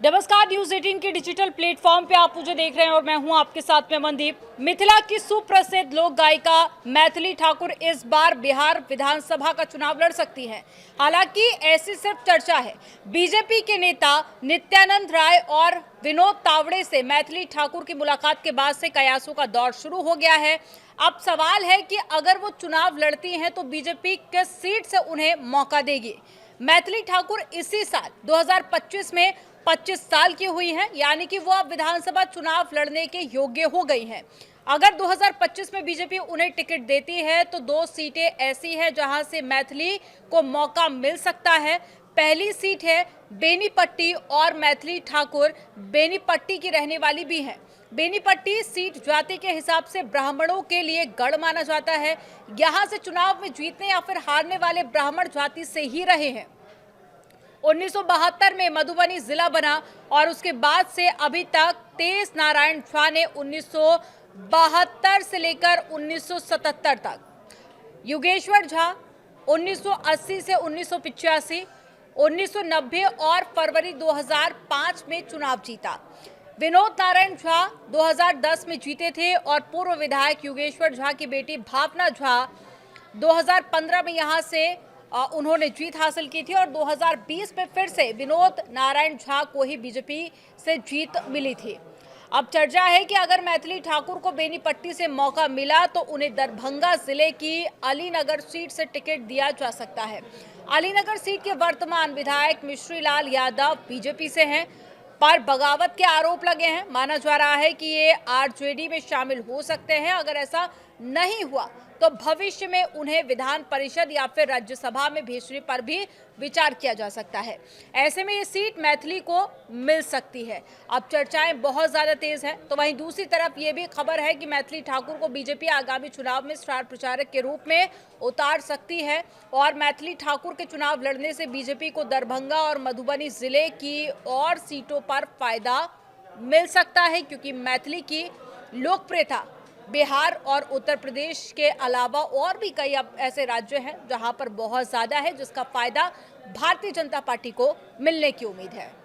नमस्कार, न्यूज 18 के digital platform पे आप मुझे देख रहे हैं और मैं हूं आपके साथ में मनदीप। मिथिला की सुप्रसिद्ध लोक गायिका मैथिली ठाकुर इस बार बिहार विधानसभा का चुनाव लड़ सकती हैं। हालांकि ऐसी सिर्फ चर्चा है। बीजेपी के नेता नित्यानंद राय और विनोद तावड़े से मैथिली ठाकुर की मुलाकात के बाद से कयासों का दौर शुरू हो गया है। अब सवाल है कि अगर वो चुनाव लड़ती हैं तो बीजेपी किस सीट से उन्हें मौका देगी। मैथिली ठाकुर इसी साल 2025 में 25 साल की हुई हैं, यानी कि वो अब विधानसभा चुनाव लड़ने के योग्य हो गई हैं। अगर 2025 में बीजेपी उन्हें टिकट देती है तो 2 सीटें ऐसी हैं जहां से मैथिली को मौका मिल सकता है। पहली सीट है बेनीपट्टी और मैथिली ठाकुर बेनीपट्टी की रहने वाली भी हैं। बेनीपट्टी सीट जाति के हिसाब से ब्राह्मणों के लिए गढ़ माना जाता है। यहां से चुनाव में जीतने या फिर हारने वाले ब्राह्मण जाति से ही रहे हैं। 1972 में मधुबनी जिला बना और उसके बाद से अभी तक तेज नारायण झा ने 1972 से लेकर 1977 तक, योगेश्वर झा 1980 से 1985, 1990 और फरवरी 2005 में चुनाव जीता। विनोद नारायण झा 2010 में जीते थे और पूर्व विधायक योगेश्वर झा की बेटी भावना झा 2015 में यहां से उन्होंने जीत हासिल की थी और 2020 में फिर से विनोद नारायण झा को ही बीजेपी से जीत मिली थी। अब चर्चा है कि अगर मैथिली ठाकुर को बेनीपट्टी से मौका मिला तो उन्हें दरभंगा जिले की अलीनगर सीट से टिकट दिया जा सकता है। अलीनगर सीट के वर्तमान विधायक मिश्री लाल यादव बीजेपी से हैं, पर बगावत के आरोप लगे हैं। माना जा रहा है कि ये आरजेडी में शामिल हो सकते हैं। अगर ऐसा नहीं हुआ तो भविष्य में उन्हें विधान परिषद या फिर राज्यसभा में भेजने पर भी विचार किया जा सकता है। ऐसे में ये सीट मैथिली को मिल सकती है। अब चर्चाएं बहुत ज्यादा तेज हैं। तो वहीं दूसरी तरफ ये भी खबर है कि मैथिली ठाकुर को बीजेपी आगामी चुनाव में स्टार प्रचारक के रूप में उतार सकती है और मैथिली ठाकुर के चुनाव लड़ने से बीजेपी को दरभंगा और मधुबनी जिले की और सीटों पर फायदा मिल सकता है, क्योंकि मैथिली की लोकप्रियता बिहार और उत्तर प्रदेश के अलावा और भी कई अब ऐसे राज्य हैं जहां पर बहुत ज्यादा है, जिसका फायदा भारतीय जनता पार्टी को मिलने की उम्मीद है।